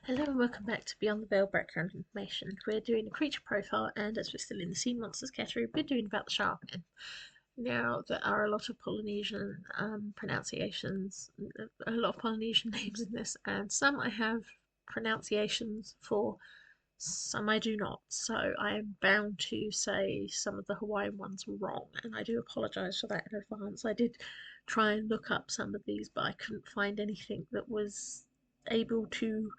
Hello and welcome back to Beyond the Veil background information. We're doing a creature profile, and as we're still in the sea monsters category, we're doing about the sharkmen. Now, there are a lot of Polynesian pronunciations, a lot of Polynesian names in this, and some I have pronunciations for, some I do not. So I am bound to say some of the Hawaiian ones wrong, and I do apologise for that in advance. I did try and look up some of these, but I couldn't find anything that was able to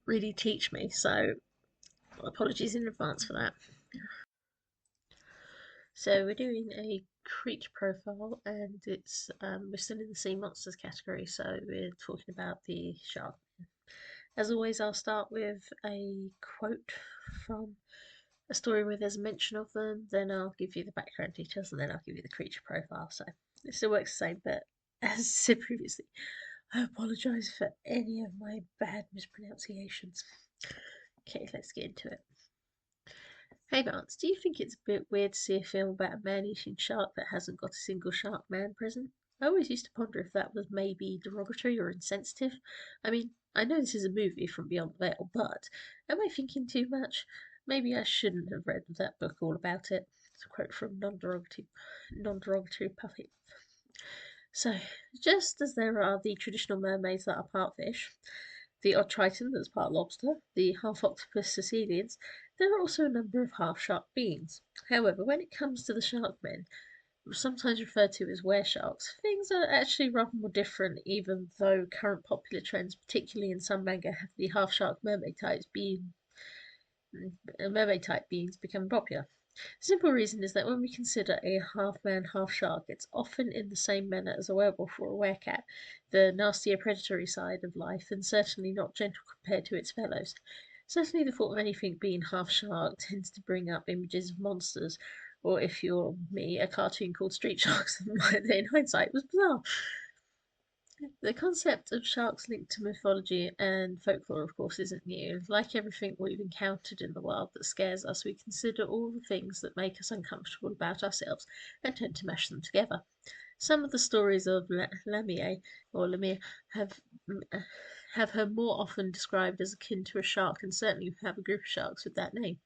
really teach me. So apologies in advance for that. So we're doing a creature profile, and it's we're still in the sea monsters category. So we're talking about the shark. As always, I'll start with a quote from a story where there's a mention of them. Then I'll give you the background details, and then I'll give you the creature profile. So it still works the same, but as said previously, I apologise for any of my bad mispronunciations. Okay, let's get into it. Hey Vance, do you think it's a bit weird to see a film about a man-eating shark that hasn't got a single shark man present? I always used to ponder if that was maybe derogatory or insensitive. I mean, I know this is a movie from Beyond the Veil, but am I thinking too much? Maybe I shouldn't have read that book all about it. It's a quote from non-derogatory Puffy. So, just as there are the traditional mermaids that are part fish, the odd triton that's part lobster, the half-octopus Sicilians, there are also a number of half-shark beings. However, when it comes to the sharkmen, sometimes referred to as were-sharks, things are actually rather more different, even though current popular trends, particularly in some manga, have the half-shark mermaid type beings become popular. The simple reason is that when we consider a half man, half shark, it's often in the same manner as a werewolf or a werecat, the nastier predatory side of life, and certainly not gentle compared to its fellows. Certainly, the thought of anything being half shark tends to bring up images of monsters, or if you're me, a cartoon called Street Sharks that in hindsight was bizarre. The concept of sharks linked to mythology and folklore, of course, isn't new. Like everything we've encountered in the wild that scares us, we consider all the things that make us uncomfortable about ourselves and tend to mash them together. Some of the stories of Lamia have her more often described as akin to a shark, and certainly we have a group of sharks with that name.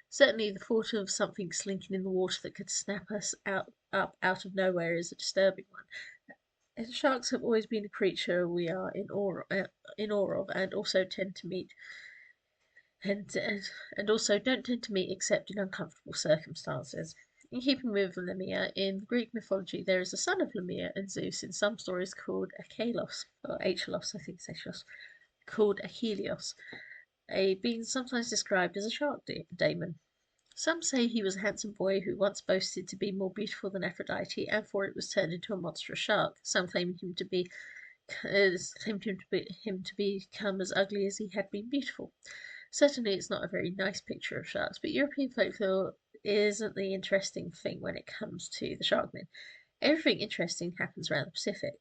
Certainly, the thought of something slinking in the water that could snap us up out of nowhere is a disturbing one. And sharks have always been a creature we are in awe of, and also tend to meet and also don't tend to meet except in uncomfortable circumstances. In keeping with Lemia, in Greek mythology there is a son of Lemia and Zeus in some stories called Achelos, or Achelos, I think it's Achelos, called Achelios, a being sometimes described as a shark daemon. Some say he was a handsome boy who once boasted to be more beautiful than Aphrodite, and for it was turned into a monstrous shark. Some claimed him to become as ugly as he had been beautiful. Certainly, it's not a very nice picture of sharks, but European folklore isn't the interesting thing when it comes to the sharkmen. Everything interesting happens around the Pacific.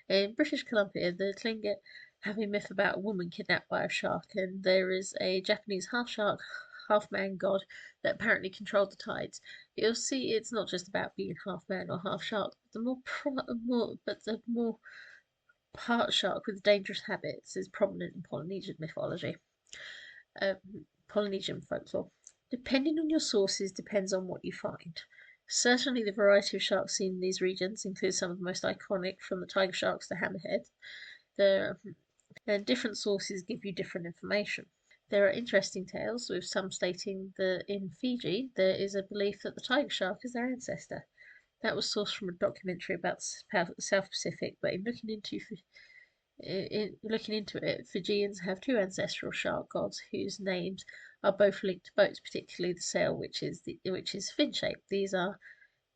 In British Columbia, the Tlingit have a myth about a woman kidnapped by a shark, and there is a Japanese half shark, half man god that apparently controlled the tides. You'll see it's not just about being half man or half shark. The more part shark with dangerous habits is prominent in Polynesian mythology. Polynesian folklore. Depending on your sources depends on what you find. Certainly, the variety of sharks seen in these regions includes some of the most iconic, from the tiger sharks to hammerheads. And different sources give you different information. There are interesting tales, with some stating that in Fiji there is a belief that the tiger shark is their ancestor. That was sourced from a documentary about the South Pacific, but in looking into it, Fijians have two ancestral shark gods whose names are both linked to boats, particularly the sail, which is fin-shaped. These are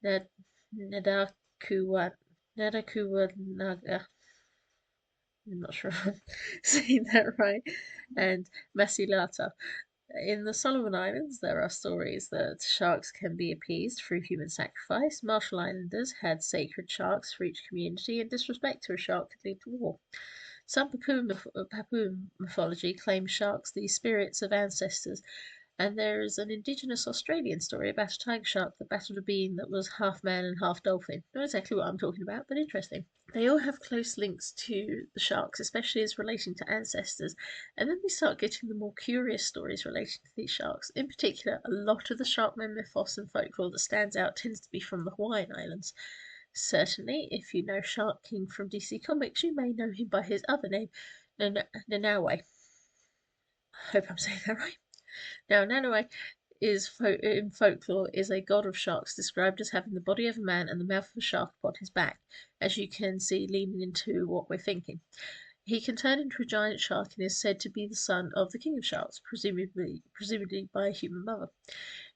Ndah-koo-wah-ngah. I'm not sure if I'm saying that right, and Masilaca. In the Solomon Islands, there are stories that sharks can be appeased through human sacrifice. Marshall Islanders had sacred sharks for each community, and disrespect to a shark could lead to war. Some Papuan mythology claims sharks, the spirits of ancestors, And there is an indigenous Australian story about a tiger shark that battled a being that was half man and half dolphin. Not exactly what I'm talking about, but interesting. They all have close links to the sharks, especially as relating to ancestors. And then we start getting the more curious stories relating to these sharks. In particular, a lot of the sharkman mythos and folklore that stands out tends to be from the Hawaiian Islands. Certainly, if you know Shark King from DC Comics, you may know him by his other name, Nanaue. I hope I'm saying that right. Now, Nanaue in folklore is a god of sharks described as having the body of a man and the mouth of a shark upon his back, as you can see leaning into what we're thinking. He can turn into a giant shark and is said to be the son of the king of sharks, presumably by a human mother.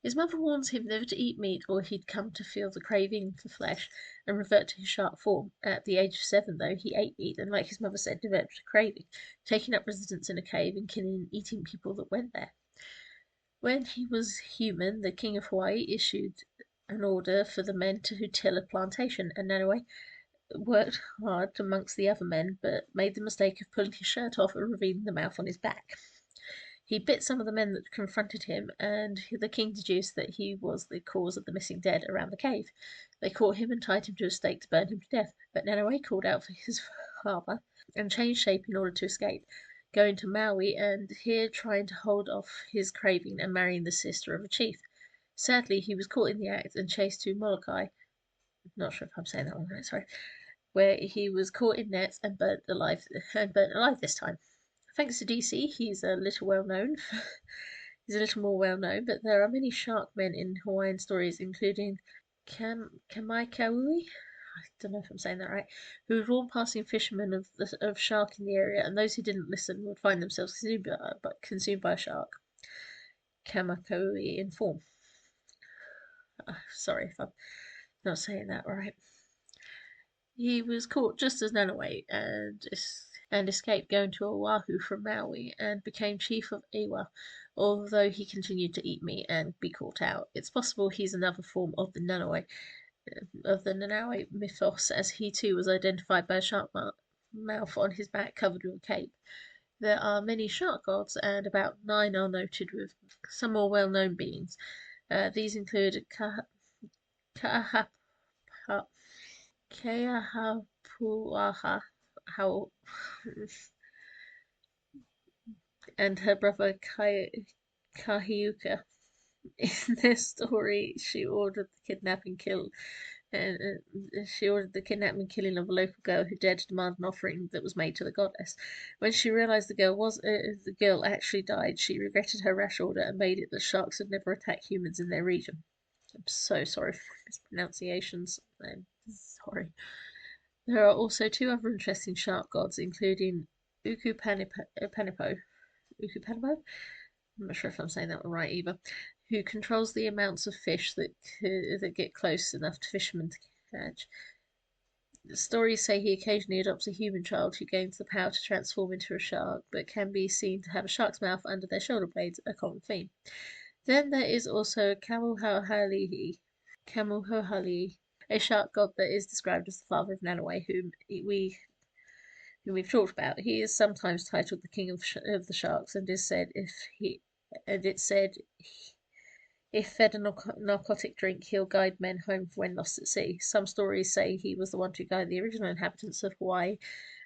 His mother warns him never to eat meat or he'd come to feel the craving for flesh and revert to his shark form. At the age of 7, though, he ate meat and, like his mother said, developed a craving, taking up residence in a cave and killing and eating people that went there. When he was human, the king of Hawaii issued an order for the men to till a plantation, and Nanaue worked hard amongst the other men, but made the mistake of pulling his shirt off and revealing the mouth on his back. He bit some of the men that confronted him, and the king deduced that he was the cause of the missing dead around the cave. They caught him and tied him to a stake to burn him to death, but Nanaue called out for his father and changed shape in order to escape, going to Maui and here trying to hold off his craving and marrying the sister of a chief. Sadly, he was caught in the act and chased to Molokai. Not sure if I'm saying that one right, sorry. Where he was caught in nets and burnt alive this time. Thanks to DC, he's a little more well known, but there are many shark men in Hawaiian stories, including Kamaika'ahui, I don't know if I'm saying that right, who would warn passing fishermen of shark in the area, and those who didn't listen would find themselves consumed by a shark. Kamaika'ahui in form. Sorry if I'm not saying that right. He was caught just as Nanaue and escaped going to Oahu from Maui and became chief of Ewa, although he continued to eat meat and be caught out. It's possible he's another form of the Nanaue mythos, as he too was identified by a shark mouth on his back covered with a cape. There are many shark gods, and about 9 are noted, with some more well-known beings. These include Kahi'uka and her brother Kahi'uka. In their story, she ordered the kidnapping and killing of a local girl who dared to demand an offering that was made to the goddess. When she realized the girl actually died, she regretted her rash order and made it that sharks would never attack humans in their region. I'm so sorry for mispronunciations. I'm sorry. There are also 2 other interesting shark gods, including Ukupanipo. Ukupanipo? I'm not sure if I'm saying that one right either. Who controls the amounts of fish that get close enough to fishermen to catch. The stories say he occasionally adopts a human child who gains the power to transform into a shark, but can be seen to have a shark's mouth under their shoulder blades, a common theme. Then there is also Kamohaoli'I, a shark god that is described as the father of Nanaue, whom we've talked about. He is sometimes titled the king of the sharks, and it's said if fed a narcotic drink, he'll guide men home when lost at sea. Some stories say he was the one to guide the original inhabitants of Hawaii,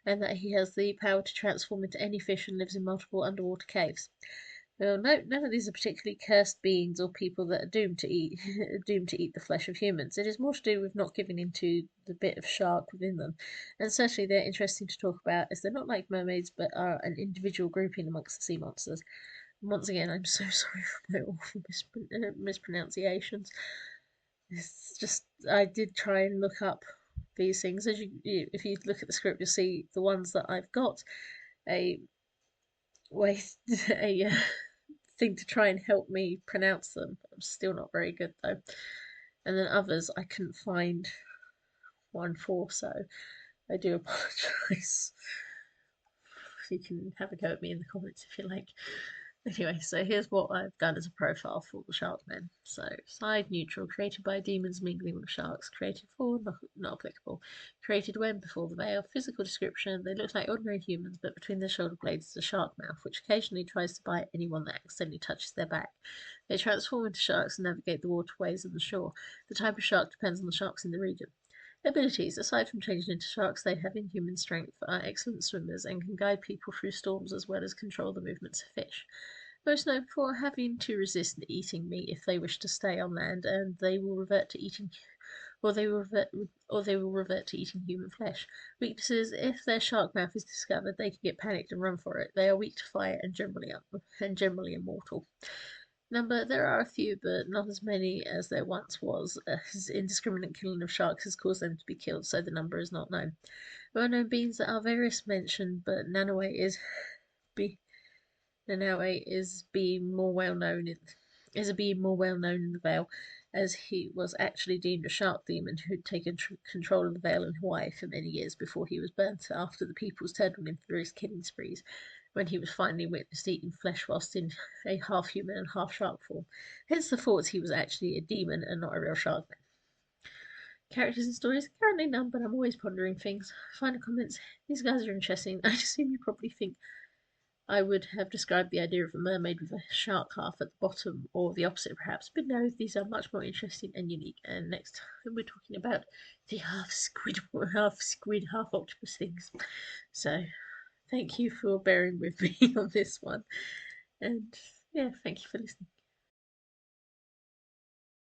and that he has the power to transform into any fish and lives in multiple underwater caves. Well, no, none of these are particularly cursed beings or people that are doomed to eat the flesh of humans. It is more to do with not giving into the bit of shark within them, and certainly they're interesting to talk about, as they're not like mermaids, but are an individual grouping amongst the sea monsters. And once again, I'm so sorry for my awful mispronunciations. It's just I did try and look up these things. As if you look at the script, you'll see the ones that I've got a way a thing to try and help me pronounce them. I'm still not very good though. And then others I couldn't find one for, so I do apologise. You can have a go at me in the comments if you like. Anyway, so here's what I've done as a profile for the Sharkmen. So, side neutral, created by demons mingling with sharks, created for, not applicable, created when, before the veil, physical description, they look like ordinary humans, but between their shoulder blades is a shark mouth, which occasionally tries to bite anyone that accidentally touches their back. They transform into sharks and navigate the waterways and the shore. The type of shark depends on the sharks in the region. Abilities. Aside from changing into sharks, they have inhuman strength, are excellent swimmers, and can guide people through storms as well as control the movements of fish. Most known for having to resist eating meat if they wish to stay on land, and they will revert to eating or they will revert to eating human flesh. Weaknesses: if their shark mouth is discovered, they can get panicked and run for it. They are weak to fire and generally immortal. There are a few, but not as many as there once was, as indiscriminate killing of sharks has caused them to be killed, so the number is not known. Well-known beings are various mentioned, but be, Nanaue is being more well known in the Vale, as he was actually deemed a shark demon who had taken control of the Vale in Hawaii for many years before he was burnt after the peoples turned on him through his killing sprees, when he was finally witnessed eating flesh whilst in a half human and half shark form. Hence the thoughts he was actually a demon and not a real shark. Characters and stories? Currently none, but I'm always pondering things. Final comments? These guys are interesting. I assume you probably think I would have described the idea of a mermaid with a shark half at the bottom, or the opposite perhaps, but no, these are much more interesting and unique. And next time we're talking about the half squid, half octopus things. So thank you for bearing with me on this one. And yeah, thank you for listening.